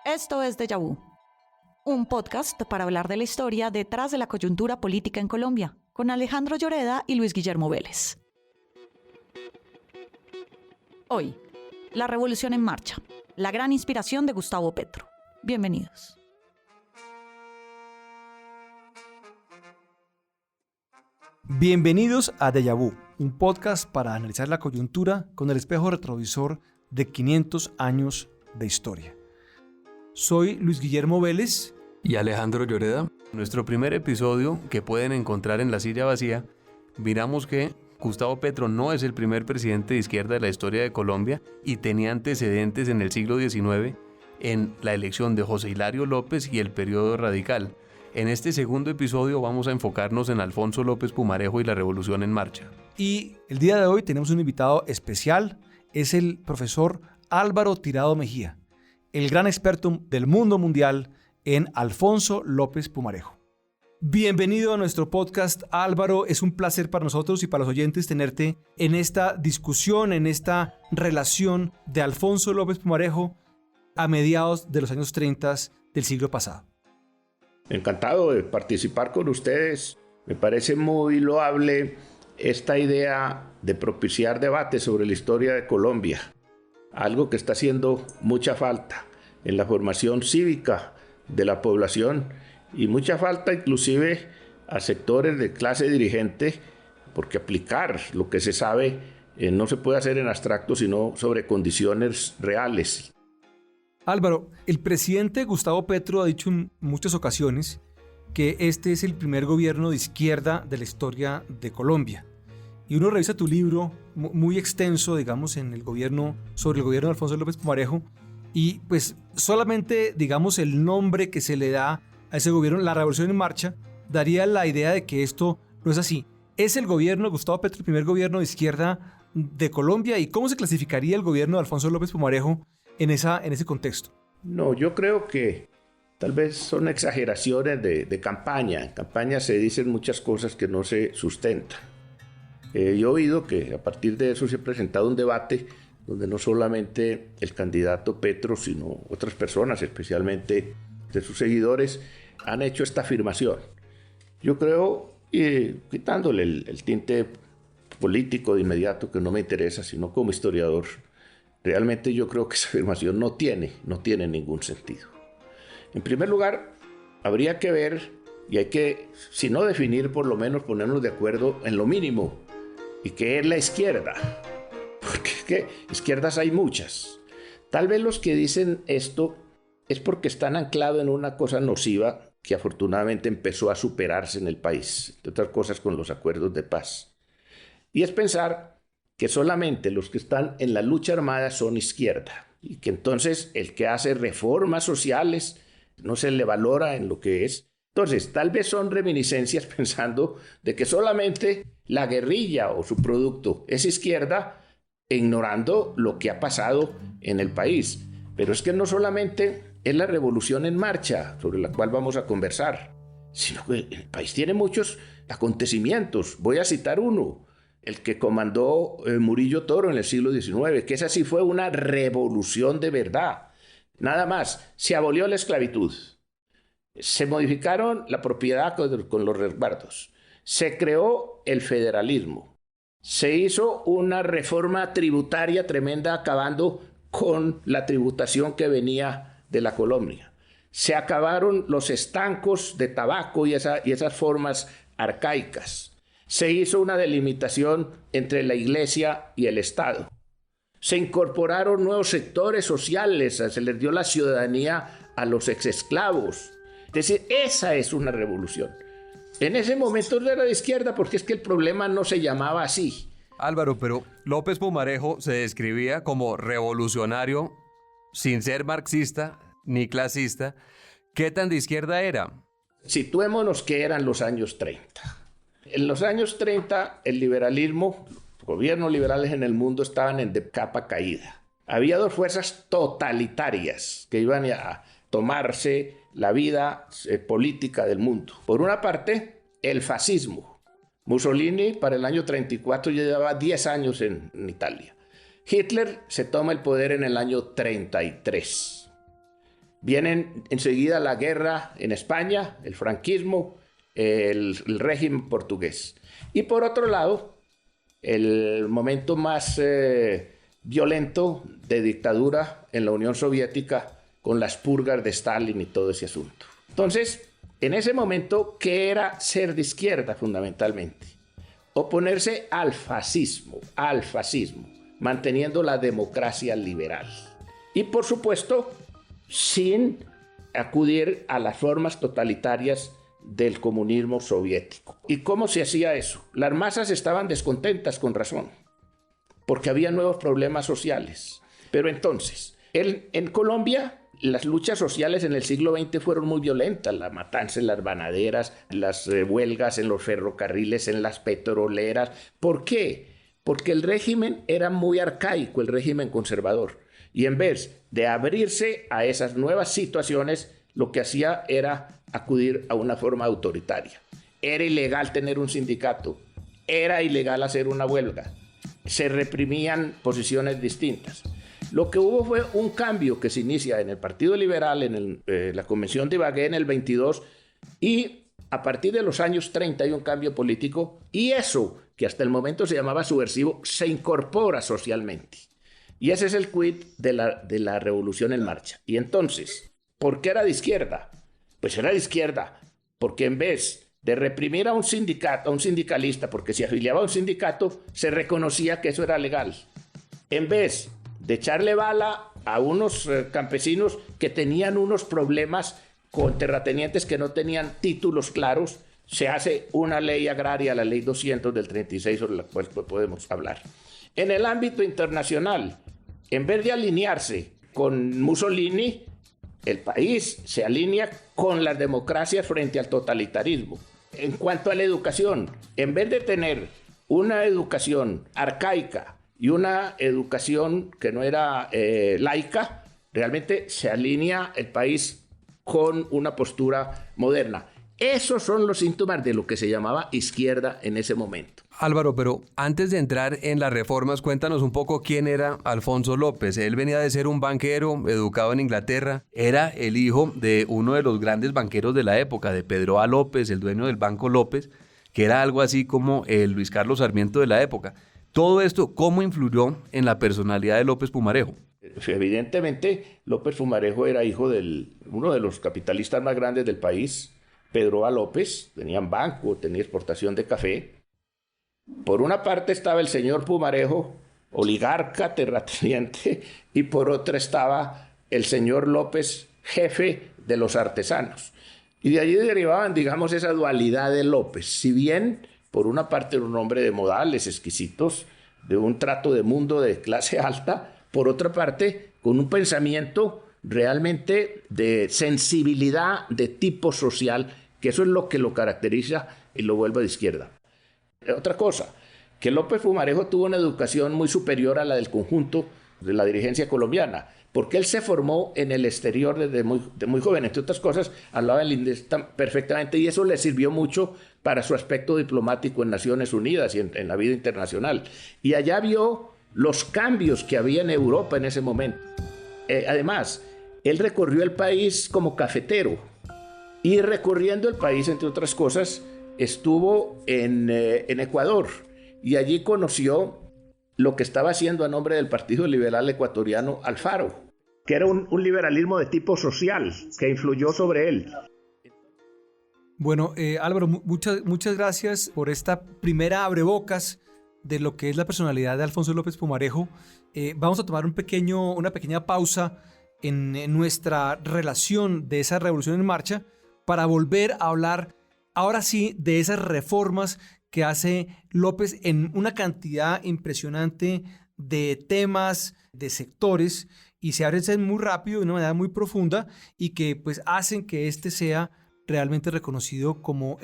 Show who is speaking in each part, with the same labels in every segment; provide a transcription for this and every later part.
Speaker 1: Esto es Déjà Vu, un podcast para hablar de la historia detrás de la coyuntura política en Colombia, con Alejandro Lloreda y Luis Guillermo Vélez. Hoy, la revolución en marcha, la gran inspiración de Gustavo Petro. Bienvenidos.
Speaker 2: Bienvenidos a Déjà Vu, un podcast para analizar la coyuntura con el espejo retrovisor de 500 años de historia. Soy Luis Guillermo Vélez
Speaker 3: y Alejandro Lloreda. En nuestro primer episodio, que pueden encontrar en La Silla Vacía, miramos que Gustavo Petro no es el primer presidente de izquierda de la historia de Colombia y tenía antecedentes en el siglo XIX en la elección de José Hilario López y el periodo radical. En este segundo episodio vamos a enfocarnos en Alfonso López Pumarejo y la Revolución en Marcha.
Speaker 2: Y el día de hoy tenemos un invitado especial, es el profesor Álvaro Tirado Mejía, el gran experto del mundo mundial en Alfonso López Pumarejo. Bienvenido a nuestro podcast, Álvaro. Es un placer para nosotros y para los oyentes tenerte en esta discusión, en esta relación de Alfonso López Pumarejo a mediados de los años 30 del siglo pasado.
Speaker 4: Encantado de participar con ustedes. Me parece muy loable esta idea de propiciar debates sobre la historia de Colombia, algo que está haciendo mucha falta en la formación cívica de la población y mucha falta inclusive a sectores de clase dirigente, porque aplicar lo que se sabe no se puede hacer en abstracto, sino sobre condiciones reales.
Speaker 2: Álvaro, el presidente Gustavo Petro ha dicho en muchas ocasiones que este es el primer gobierno de izquierda de la historia de Colombia. Y uno revisa tu libro muy extenso, digamos, sobre el gobierno de Alfonso López Pumarejo, y pues solamente, digamos, el nombre que se le da a ese gobierno, la Revolución en Marcha, daría la idea de que esto no es así. ¿Es el gobierno de Gustavo Petro el primer gobierno de izquierda de Colombia? ¿Y cómo se clasificaría el gobierno de Alfonso López Pumarejo en ese contexto?
Speaker 4: No, yo creo que tal vez son exageraciones de campaña. En campaña se dicen muchas cosas que no se sustentan. Yo he oído que a partir de eso se ha presentado un debate donde no solamente el candidato Petro, sino otras personas, especialmente de sus seguidores, han hecho esta afirmación. Yo creo, quitándole el tinte político de inmediato, que no me interesa, sino como historiador, realmente yo creo que esa afirmación no tiene ningún sentido. En primer lugar, habría que ver, y hay que, si no definir, por lo menos ponernos de acuerdo en lo mínimo, y qué es la izquierda. Porque es que izquierdas hay muchas. Tal vez los que dicen esto es porque están anclados en una cosa nociva que afortunadamente empezó a superarse en el país, entre otras cosas con los acuerdos de paz. Y es pensar que solamente los que están en la lucha armada son izquierda y que entonces el que hace reformas sociales no se le valora en lo que es. Entonces, tal vez son reminiscencias pensando de que solamente la guerrilla o su producto es izquierda, ignorando lo que ha pasado en el país. Pero es que no solamente es la revolución en marcha sobre la cual vamos a conversar, sino que el país tiene muchos acontecimientos. Voy a citar uno, el que comandó Murillo Toro en el siglo XIX, que esa sí fue una revolución de verdad. Nada más, se abolió la esclavitud, se modificaron la propiedad con los resguardos, se creó el federalismo, se hizo una reforma tributaria tremenda acabando con la tributación que venía de la colonia, se acabaron los estancos de tabaco y esas formas arcaicas, se hizo una delimitación entre la iglesia y el Estado, se incorporaron nuevos sectores sociales, se les dio la ciudadanía a los exesclavos. Es decir, esa es una revolución. En ese momento no era de izquierda porque es que el problema no se llamaba así.
Speaker 3: Álvaro, pero López Pumarejo se describía como revolucionario sin ser marxista ni clasista. ¿Qué tan de izquierda era?
Speaker 4: Situémonos que eran los años 30. En los años 30 el liberalismo, los gobiernos liberales en el mundo estaban en de capa caída. Había dos fuerzas totalitarias que iban a tomarse la vida política del mundo. Por una parte, el fascismo. Mussolini para el año 34 ya llevaba 10 años en Italia. Hitler se toma el poder en el año 33. Vienen enseguida la guerra en España, el franquismo, el régimen portugués. Y por otro lado, el momento más violento de dictadura en la Unión Soviética con las purgas de Stalin y todo ese asunto. Entonces, en ese momento, ¿qué era ser de izquierda fundamentalmente? Oponerse al fascismo, manteniendo la democracia liberal. Y por supuesto, sin acudir a las formas totalitarias del comunismo soviético. ¿Y cómo se hacía eso? Las masas estaban descontentas con razón, porque había nuevos problemas sociales. Pero entonces, en Colombia, las luchas sociales en el siglo XX fueron muy violentas, la matanza en las banaderas, las huelgas en los ferrocarriles, en las petroleras. ¿Por qué? Porque el régimen era muy arcaico, el régimen conservador. Y en vez de abrirse a esas nuevas situaciones, lo que hacía era acudir a una forma autoritaria. Era ilegal tener un sindicato, era ilegal hacer una huelga, se reprimían posiciones distintas. Lo que hubo fue un cambio que se inicia en el Partido Liberal, en la Convención de Ibagué en el 22, y a partir de los años 30 hay un cambio político, y eso, que hasta el momento se llamaba subversivo, se incorpora socialmente. Y ese es el quid de la revolución en marcha. Y entonces, ¿por qué era de izquierda? Pues era de izquierda porque en vez de reprimir a un sindicalista, porque se afiliaba a un sindicato, se reconocía que eso era legal. En vez de echarle bala a unos campesinos que tenían unos problemas con terratenientes que no tenían títulos claros, se hace una ley agraria, la ley 200 del 36, sobre la cual podemos hablar. En el ámbito internacional, en vez de alinearse con Mussolini, el país se alinea con las democracias frente al totalitarismo. En cuanto a la educación, en vez de tener una educación arcaica y una educación que no era laica, realmente se alinea el país con una postura moderna. Esos son los síntomas de lo que se llamaba izquierda en ese momento.
Speaker 3: Álvaro, pero antes de entrar en las reformas, cuéntanos un poco quién era Alfonso López. Él venía de ser un banquero educado en Inglaterra. Era el hijo de uno de los grandes banqueros de la época, de Pedro A. López, el dueño del Banco López, que era algo así como el Luis Carlos Sarmiento de la época. Todo esto, ¿cómo influyó en la personalidad de López Pumarejo?
Speaker 4: Evidentemente, López Pumarejo era hijo de uno de los capitalistas más grandes del país, Pedro A. López. Tenían banco, tenía exportación de café. Por una parte estaba el señor Pumarejo, oligarca, terrateniente, y por otra estaba el señor López, jefe de los artesanos. Y de allí derivaban, digamos, esa dualidad de López. Si bien, por una parte, era un hombre de modales exquisitos, de un trato de mundo de clase alta, por otra parte, con un pensamiento realmente de sensibilidad de tipo social, que eso es lo que lo caracteriza y lo vuelve de izquierda. Otra cosa, que López Pumarejo tuvo una educación muy superior a la del conjunto de la dirigencia colombiana, porque él se formó en el exterior desde muy joven. Entre otras cosas, hablaba el inglés perfectamente y eso le sirvió mucho para su aspecto diplomático en Naciones Unidas y en la vida internacional. Y allá vio los cambios que había en Europa en ese momento. Además, él recorrió el país como cafetero y recorriendo el país, entre otras cosas, estuvo en Ecuador y allí conoció lo que estaba haciendo a nombre del Partido Liberal Ecuatoriano Alfaro, que era un liberalismo de tipo social que influyó sobre él.
Speaker 2: Bueno, Álvaro, muchas gracias por esta primera abrebocas de lo que es la personalidad de Alfonso López Pumarejo. Vamos a tomar una pequeña pausa en nuestra relación de esa revolución en marcha para volver a hablar ahora sí de esas reformas que hace López en una cantidad impresionante de temas, de sectores, y se abren muy rápido, de una manera muy profunda, y que pues hacen que este sea realmente reconocido como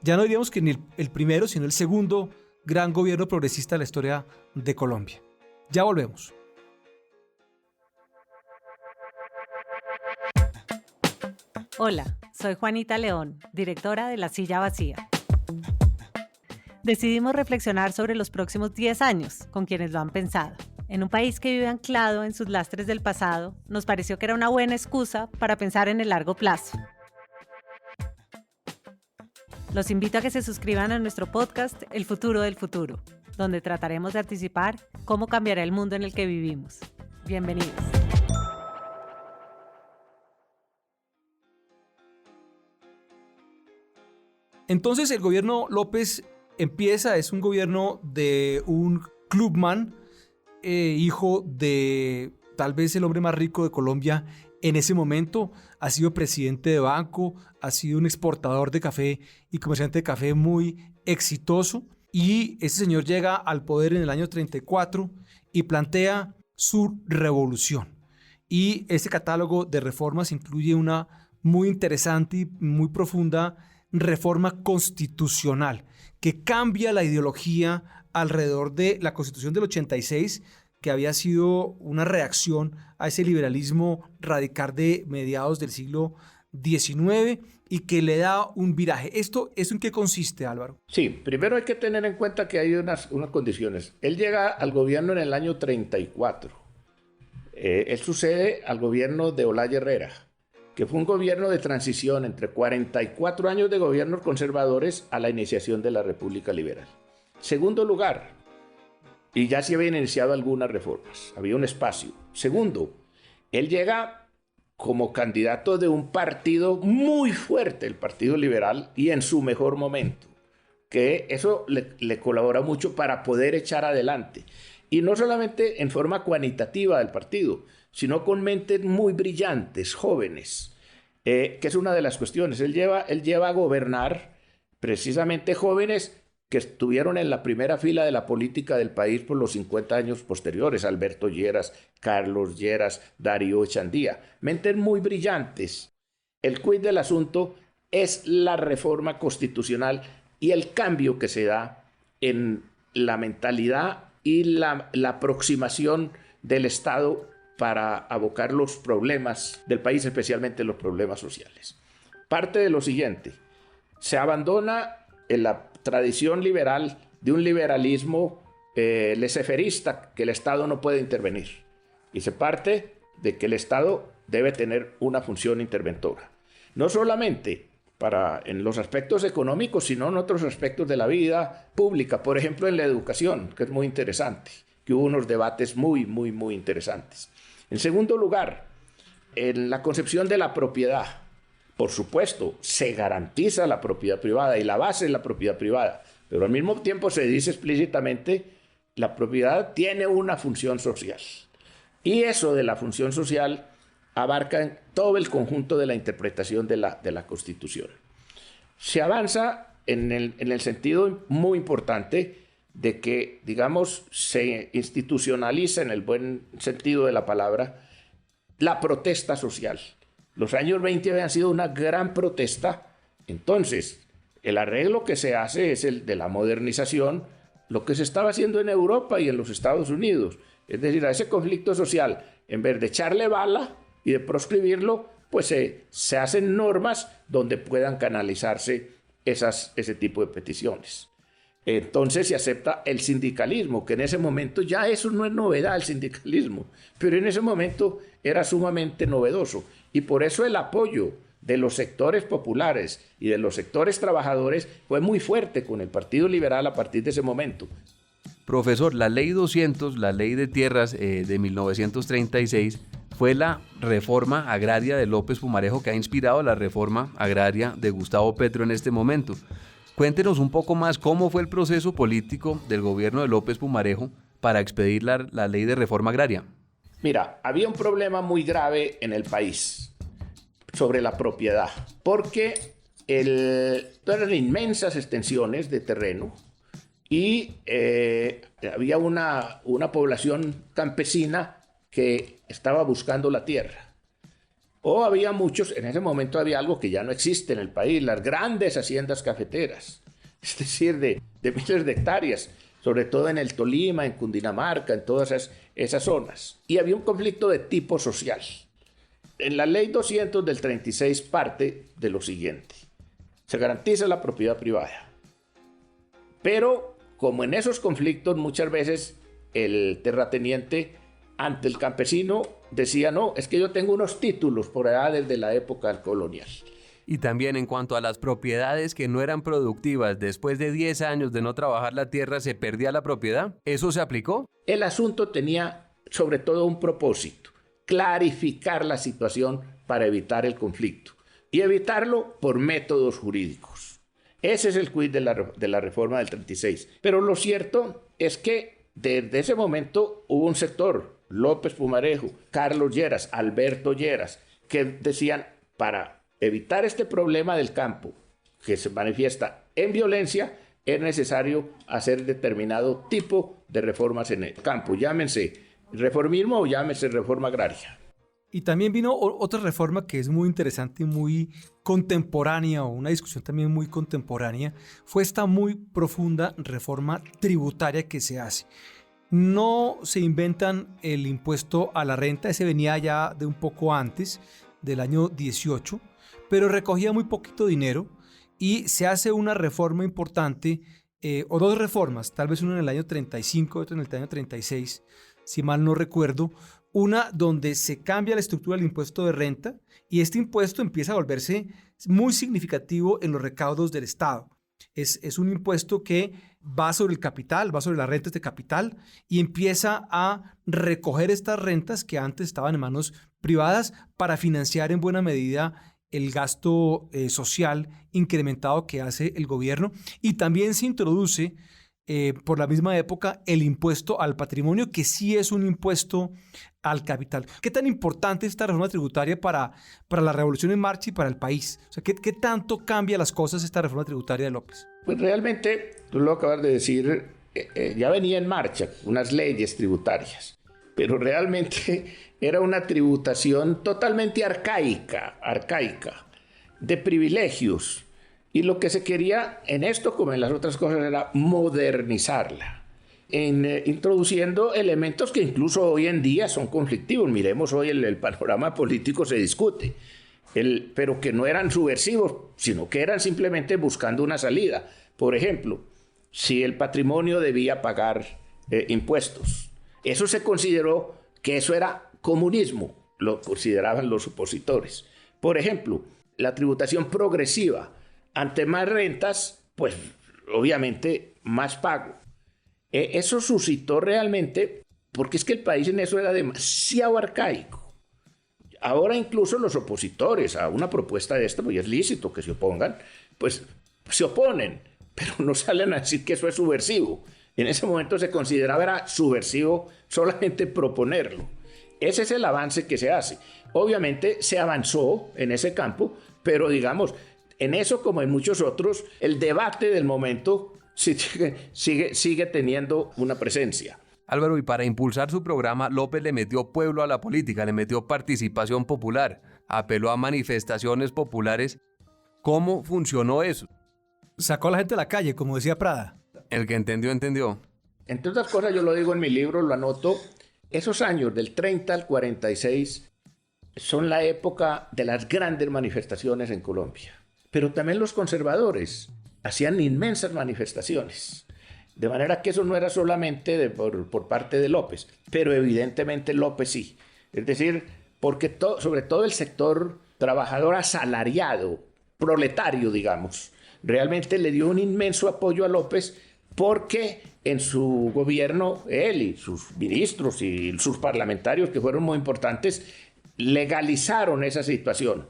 Speaker 2: ya no diríamos que ni el primero, sino el segundo gran gobierno progresista de la historia de Colombia. Ya volvemos.
Speaker 5: Hola, soy Juanita León, directora de La Silla Vacía. Decidimos reflexionar sobre los próximos 10 años con quienes lo han pensado. En un país que vive anclado en sus lastres del pasado, nos pareció que era una buena excusa para pensar en el largo plazo. Los invito a que se suscriban a nuestro podcast El Futuro del Futuro, donde trataremos de anticipar cómo cambiará el mundo en el que vivimos. Bienvenidos.
Speaker 2: Entonces el gobierno López es un gobierno de un clubman, hijo de tal vez el hombre más rico de Colombia en ese momento. Ha sido presidente de banco, ha sido un exportador de café y comerciante de café muy exitoso. Y este señor llega al poder en el año 34 y plantea su revolución. Y este catálogo de reformas incluye una muy interesante y muy profunda reforma constitucional que cambia la ideología alrededor de la Constitución del 86, que había sido una reacción a ese liberalismo radical de mediados del siglo XIX y que le da un viraje. ¿Eso en qué consiste, Álvaro?
Speaker 4: Sí, primero hay que tener en cuenta que hay unas condiciones. Él llega al gobierno en el año 34. Él sucede al gobierno de Olaya Herrera, que fue un gobierno de transición entre 44 años de gobiernos conservadores a la iniciación de la República Liberal. Segundo lugar, y ya se habían iniciado algunas reformas, había un espacio. Segundo, él llega como candidato de un partido muy fuerte, el Partido Liberal, y en su mejor momento, que eso le colabora mucho para poder echar adelante. Y no solamente en forma cuantitativa del partido, sino con mentes muy brillantes, jóvenes, que es una de las cuestiones. Él lleva a gobernar precisamente jóvenes que estuvieron en la primera fila de la política del país por los 50 años posteriores: Alberto Lleras, Carlos Lleras, Darío Echandía, mentes muy brillantes. El quid del asunto es la reforma constitucional y el cambio que se da en la mentalidad y la aproximación del Estado para abocar los problemas del país, especialmente los problemas sociales. Parte de lo siguiente: se abandona en la tradición liberal de un liberalismo laissez-fairista, que el Estado no puede intervenir, y se parte de que el Estado debe tener una función interventora, no solamente en los aspectos económicos, sino en otros aspectos de la vida pública, por ejemplo en la educación, que es muy interesante, que hubo unos debates muy interesantes. En segundo lugar, en la concepción de la propiedad, por supuesto, se garantiza la propiedad privada y la base es la propiedad privada, pero al mismo tiempo se dice explícitamente la propiedad tiene una función social. Y eso de la función social abarca todo el conjunto de la interpretación de la Constitución. Se avanza en el sentido muy importante de que, digamos, se institucionaliza en el buen sentido de la palabra la protesta social. Los años 20 habían sido una gran protesta. Entonces, el arreglo que se hace es el de la modernización, lo que se estaba haciendo en Europa y en los Estados Unidos. Es decir, a ese conflicto social, en vez de echarle bala y de proscribirlo, pues se hacen normas donde puedan canalizarse ese tipo de peticiones. Entonces se acepta el sindicalismo, que en ese momento ya eso no es novedad, el sindicalismo, pero en ese momento era sumamente novedoso. Y por eso el apoyo de los sectores populares y de los sectores trabajadores fue muy fuerte con el Partido Liberal a partir de ese momento.
Speaker 3: Profesor, la Ley 200, la Ley de Tierras de 1936, fue la reforma agraria de López Pumarejo que ha inspirado la reforma agraria de Gustavo Petro en este momento. Cuéntenos un poco más cómo fue el proceso político del gobierno de López Pumarejo para expedir la ley de reforma agraria.
Speaker 4: Mira, había un problema muy grave en el país sobre la propiedad, porque eran inmensas extensiones de terreno y había una población campesina que estaba buscando la tierra. O había muchos, en ese momento había algo que ya no existe en el país, las grandes haciendas cafeteras, es decir, de miles de hectáreas, sobre todo en el Tolima, en Cundinamarca, en todas esas zonas. Y había un conflicto de tipo social. En la Ley 200 del 36 parte de lo siguiente: se garantiza la propiedad privada. Pero como en esos conflictos muchas veces el terrateniente ante el campesino decía, no, es que yo tengo unos títulos por allá desde la época colonial.
Speaker 3: Y también en cuanto a las propiedades que no eran productivas, después de 10 años de no trabajar la tierra, ¿se perdía la propiedad? ¿Eso se aplicó?
Speaker 4: El asunto tenía sobre todo un propósito, clarificar la situación para evitar el conflicto y evitarlo por métodos jurídicos. Ese es el quid de la reforma del 36. Pero lo cierto es que desde ese momento hubo un sector, López Pumarejo, Carlos Lleras, Alberto Lleras, que decían, para evitar este problema del campo que se manifiesta en violencia, es necesario hacer determinado tipo de reformas en el campo, llámense reformismo o llámese reforma agraria.
Speaker 2: Y también vino otra reforma que es muy interesante y muy contemporánea, o una discusión también muy contemporánea, fue esta muy profunda reforma tributaria que se hace. No se inventan el impuesto a la renta, ese venía ya de un poco antes, del año 18, pero recogía muy poquito dinero y se hace una reforma importante, o dos reformas, tal vez una en el año 35, otra en el año 36, si mal no recuerdo, una donde se cambia la estructura del impuesto de renta y este impuesto empieza a volverse muy significativo en los recaudos del Estado. Es un impuesto que va sobre el capital, va sobre las rentas de capital y empieza a recoger estas rentas que antes estaban en manos privadas para financiar en buena medida el gasto social incrementado que hace el gobierno. Y también se introduce por la misma época el impuesto al patrimonio, que sí es un impuesto al capital. ¿Qué tan importante es esta reforma tributaria para la revolución en marcha y para el país? O sea, ¿qué tanto cambia las cosas esta reforma tributaria de López?
Speaker 4: Pues realmente, tú lo acabas de decir, ya venía en marcha unas leyes tributarias, pero realmente era una tributación totalmente arcaica, de privilegios. Y lo que se quería en esto, como en las otras cosas, era modernizarla, introduciendo elementos que incluso hoy en día son conflictivos. Miremos hoy el panorama político se discute, pero que no eran subversivos, sino que eran simplemente buscando una salida. Por ejemplo, si el patrimonio debía pagar impuestos, eso se consideró que eso era comunismo, lo consideraban los opositores. Por ejemplo, la tributación progresiva. Ante más rentas, pues obviamente más pago. Eso suscitó realmente, porque es que el país en eso era demasiado arcaico. Ahora incluso los opositores a una propuesta de esta, pues es lícito que se opongan, pues se oponen, pero no salen a decir que eso es subversivo. En ese momento se consideraba era subversivo solamente proponerlo. Ese es el avance que se hace. Obviamente se avanzó en ese campo, pero digamos, en eso, como en muchos otros, el debate del momento sigue teniendo una presencia.
Speaker 3: Álvaro, y para impulsar su programa, López le metió pueblo a la política, le metió participación popular, apeló a manifestaciones populares. ¿Cómo funcionó eso?
Speaker 2: Sacó a la gente a la calle, como decía Prada.
Speaker 3: El que entendió, entendió.
Speaker 4: Entre otras cosas, yo lo digo en mi libro, lo anoto, esos años del 30 al 46 son la época de las grandes manifestaciones en Colombia. Pero también los conservadores hacían inmensas manifestaciones. De manera que eso no era solamente por parte de López, pero evidentemente López sí. Es decir, porque sobre todo el sector trabajador asalariado, proletario, digamos, realmente le dio un inmenso apoyo a López porque en su gobierno, él y sus ministros y sus parlamentarios, que fueron muy importantes, legalizaron esa situación.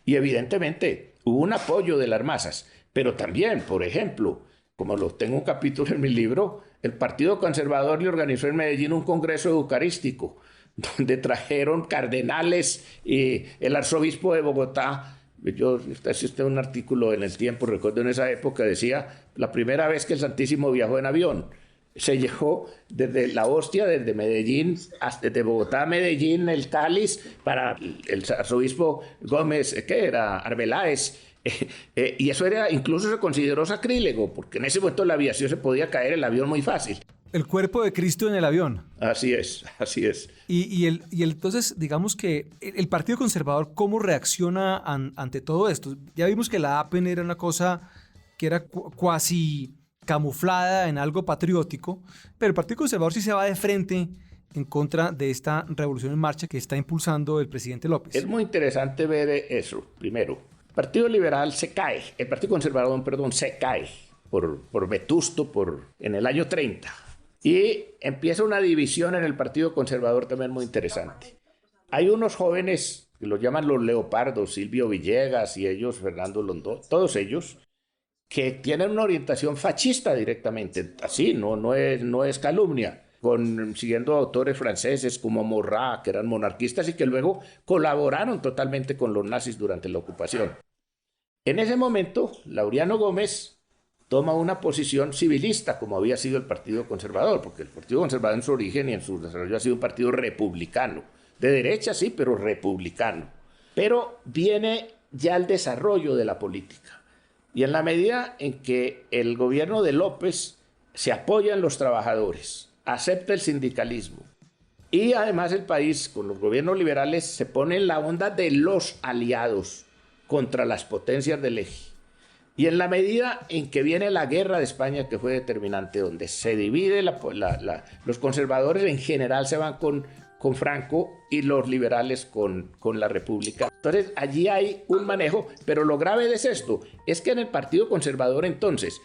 Speaker 4: Y evidentemente hubo un apoyo de las masas, pero también, por ejemplo, como tengo un capítulo en mi libro, el Partido Conservador le organizó en Medellín un congreso eucarístico, donde trajeron cardenales y el arzobispo de Bogotá. Yo existe un artículo en El Tiempo, recuerdo en esa época, decía, la primera vez que el Santísimo viajó en avión, se llevó desde la hostia, desde Medellín, desde Bogotá a Medellín, el cáliz, para el arzobispo Gómez, ¿qué era? Arbeláez. Y eso incluso se consideró sacrílego, porque en ese momento la aviación se podía caer el avión muy fácil.
Speaker 2: El cuerpo de Cristo en el avión.
Speaker 4: Así es, así es.
Speaker 2: Y entonces, digamos que el Partido Conservador, ¿cómo reacciona ante todo esto? Ya vimos que la APN era una cosa que era cuasi camuflada en algo patriótico, pero el Partido Conservador sí se va de frente en contra de esta revolución en marcha que está impulsando el presidente López.
Speaker 4: Es muy interesante ver eso. Primero, el Partido Liberal se cae, el Partido Conservador, perdón, se cae por vetusto en el año 30. Y empieza una división en el Partido Conservador también muy interesante. Hay unos jóvenes que los llaman los leopardos, Silvio Villegas y ellos, Fernando Londó, todos ellos, que tienen una orientación fascista directamente, así, no es calumnia, siguiendo autores franceses como Maurras, que eran monarquistas y que luego colaboraron totalmente con los nazis durante la ocupación. En ese momento, Laureano Gómez toma una posición civilista, como había sido el Partido Conservador, porque el Partido Conservador en su origen y en su desarrollo ha sido un partido republicano, de derecha sí, pero republicano. Pero viene ya el desarrollo de la política. Y en la medida en que el gobierno de López se apoya en los trabajadores, acepta el sindicalismo, y además el país, con los gobiernos liberales, se pone en la onda de los aliados contra las potencias del eje. Y en la medida en que viene la guerra de España, que fue determinante, donde se divide, los conservadores en general se van con Franco y los liberales con la República. Entonces allí hay un manejo, pero lo grave es esto, es que en el Partido Conservador entonces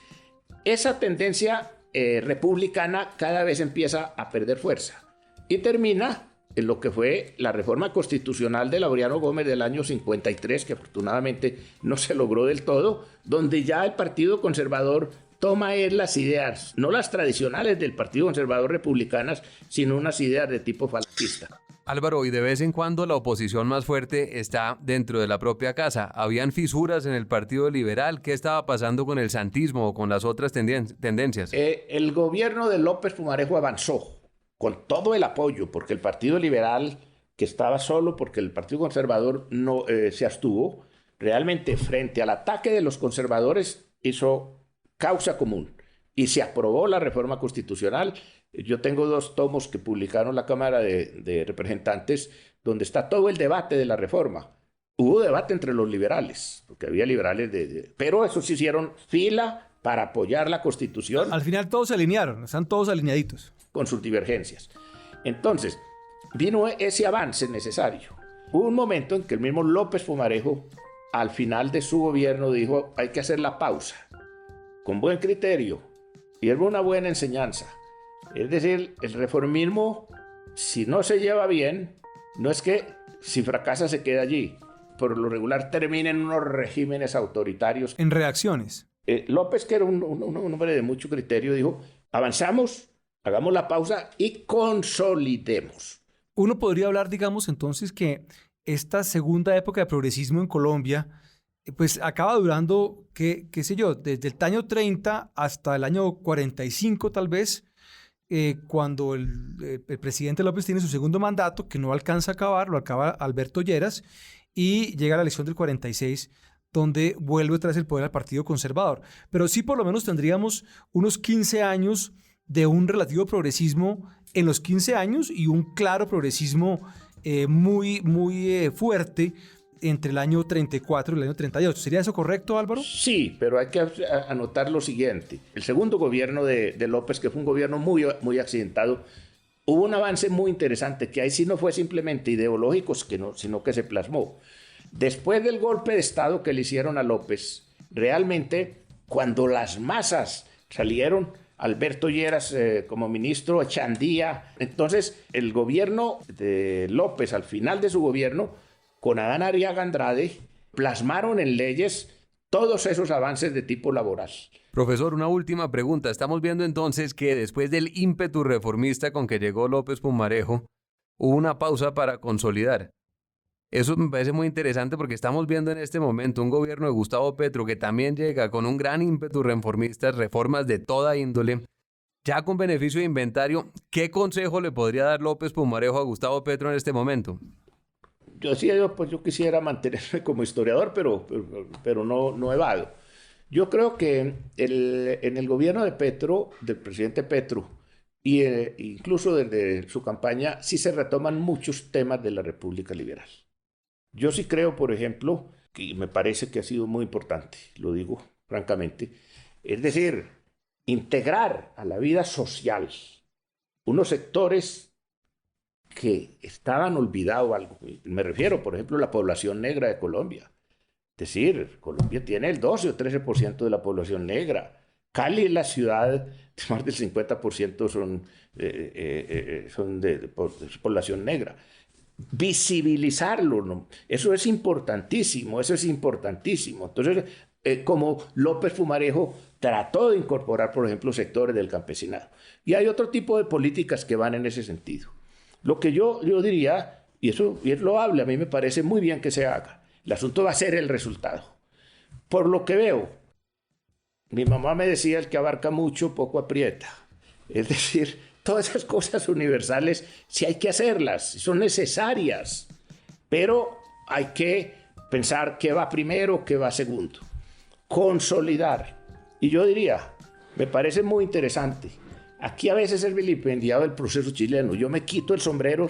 Speaker 4: esa tendencia republicana cada vez empieza a perder fuerza y termina en lo que fue la reforma constitucional de Laureano Gómez del año 53, que afortunadamente no se logró del todo, donde ya el Partido Conservador toma las ideas, no las tradicionales del Partido Conservador republicanas, sino unas ideas de tipo falangista.
Speaker 3: Álvaro, y de vez en cuando la oposición más fuerte está dentro de la propia casa. ¿Habían fisuras en el Partido Liberal? ¿Qué estaba pasando con el santismo o con las otras tendencias?
Speaker 4: El gobierno de López Pumarejo avanzó con todo el apoyo, porque el Partido Liberal, que estaba solo porque el Partido Conservador no se abstuvo, realmente frente al ataque de los conservadores hizo causa común y se aprobó la reforma constitucional. Yo tengo 2 tomos que publicaron la Cámara de Representantes donde está todo el debate de la reforma. Hubo debate entre los liberales, porque había liberales pero esos hicieron fila para apoyar la Constitución.
Speaker 2: Al final todos se alinearon, están todos alineaditos.
Speaker 4: Con sus divergencias. Entonces, vino ese avance necesario. Hubo un momento en que el mismo López Pumarejo, al final de su gobierno, dijo, hay que hacer la pausa, con buen criterio, y es una buena enseñanza. Es decir, el reformismo, si no se lleva bien, no es que si fracasa se quede allí. Por lo regular termina en unos regímenes autoritarios.
Speaker 2: En reacciones.
Speaker 4: López, que era un hombre de mucho criterio, dijo, avanzamos, hagamos la pausa y consolidemos.
Speaker 2: Uno podría hablar, digamos, entonces que esta segunda época de progresismo en Colombia, pues acaba durando, qué sé yo, desde el año 30 hasta el año 45 tal vez, cuando el presidente López tiene su segundo mandato, que no alcanza a acabar, lo acaba Alberto Lleras, y llega la elección del 46, donde vuelve otra vez el poder al Partido Conservador. Pero sí por lo menos tendríamos unos 15 años de un relativo progresismo en los 15 años y un claro progresismo muy fuerte entre el año 34 y el año 38. ¿Sería eso correcto, Álvaro?
Speaker 4: Sí, pero hay que anotar lo siguiente. El segundo gobierno de López, que fue un gobierno muy accidentado, hubo un avance muy interesante, que ahí sí no fue simplemente ideológico, sino que se plasmó. Después del golpe de Estado que le hicieron a López, realmente cuando las masas salieron, Alberto Lleras como ministro, Chandía, entonces el gobierno de López, al final de su gobierno, con Adán Arriaga Andrade, plasmaron en leyes todos esos avances de tipo laboral.
Speaker 3: Profesor, una última pregunta. Estamos viendo entonces que después del ímpetu reformista con que llegó López Pumarejo, hubo una pausa para consolidar. Eso me parece muy interesante porque estamos viendo en este momento un gobierno de Gustavo Petro que también llega con un gran ímpetu reformista, reformas de toda índole, ya con beneficio de inventario. ¿Qué consejo le podría dar López Pumarejo a Gustavo Petro en este momento?
Speaker 4: Yo quisiera mantenerme como historiador, pero no evado. Yo creo que en el gobierno de Petro, del presidente Petro, e incluso desde su campaña, sí se retoman muchos temas de la República Liberal. Yo sí creo, por ejemplo, que me parece que ha sido muy importante, lo digo francamente, es decir, integrar a la vida social unos sectores que estaban olvidados algo. Me refiero, por ejemplo, a la población negra de Colombia. Es decir, Colombia tiene el 12 o 13% de la población negra. Cali es la ciudad, más del 50% son de población negra. Visibilizarlo, ¿no? Eso es importantísimo, eso es importantísimo. Entonces, como López Pumarejo trató de incorporar, por ejemplo, sectores del campesinado. Y hay otro tipo de políticas que van en ese sentido. Lo que yo diría, y eso es loable, a mí me parece muy bien que se haga. El asunto va a ser el resultado. Por lo que veo, mi mamá me decía, el que abarca mucho, poco aprieta. Es decir, todas esas cosas universales sí hay que hacerlas, son necesarias, pero hay que pensar qué va primero, qué va segundo. Consolidar. Y yo diría, me parece muy interesante, aquí a veces es vilipendiado el proceso chileno. Yo me quito el sombrero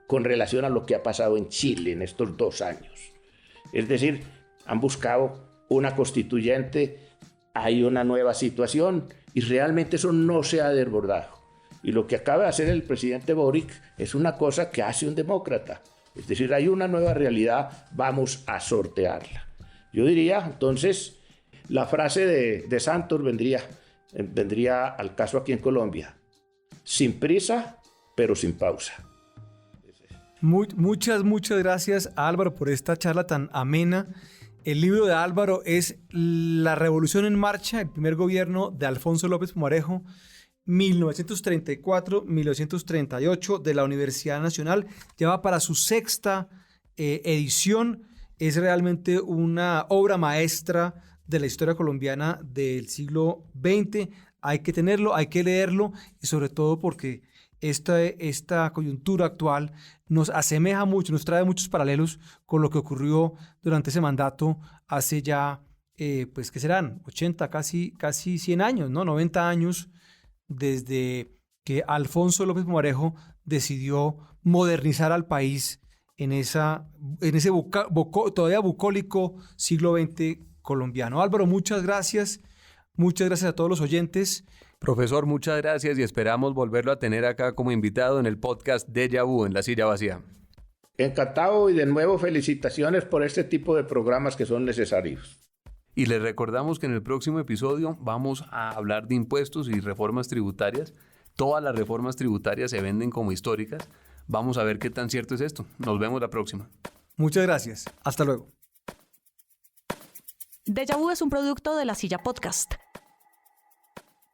Speaker 4: con relación a lo que ha pasado en Chile en estos 2 años. Es decir, han buscado una constituyente, hay una nueva situación y realmente eso no se ha desbordado. Y lo que acaba de hacer el presidente Boric es una cosa que hace un demócrata. Es decir, hay una nueva realidad, vamos a sortearla. Yo diría, entonces, la frase de Santos vendría al caso aquí en Colombia. Sin prisa, pero sin pausa.
Speaker 2: Muchas gracias a Álvaro por esta charla tan amena. El libro de Álvaro es La Revolución en Marcha, el primer gobierno de Alfonso López Pumarejo, 1934-1938, de la Universidad Nacional. Ya va para su 6ª edición. Es realmente una obra maestra de la historia colombiana del siglo XX. Hay que tenerlo, hay que leerlo, y sobre todo porque esta coyuntura actual nos asemeja mucho, nos trae muchos paralelos con lo que ocurrió durante ese mandato hace ya, pues, ¿qué serán? 80, casi 100 años, ¿no? 90 años desde que Alfonso López Pumarejo decidió modernizar al país en ese todavía bucólico siglo XX colombiano. Álvaro, muchas gracias a todos los oyentes.
Speaker 3: Profesor, muchas gracias y esperamos volverlo a tener acá como invitado en el podcast Déjà Vu en La Silla Vacía.
Speaker 4: Encantado, y de nuevo felicitaciones por este tipo de programas que son necesarios.
Speaker 3: Y les recordamos que en el próximo episodio vamos a hablar de impuestos y reformas tributarias. Todas las reformas tributarias se venden como históricas. Vamos a ver qué tan cierto es esto. Nos vemos la próxima.
Speaker 2: Muchas gracias. Hasta luego.
Speaker 1: Déjà Vu es un producto de La Silla Podcast.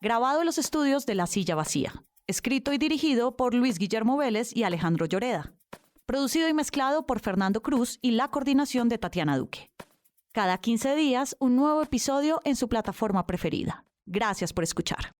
Speaker 1: Grabado en los estudios de La Silla Vacía. Escrito y dirigido por Luis Guillermo Vélez y Alejandro Lloreda. Producido y mezclado por Fernando Cruz y la coordinación de Tatiana Duque. Cada 15 días, un nuevo episodio en su plataforma preferida. Gracias por escuchar.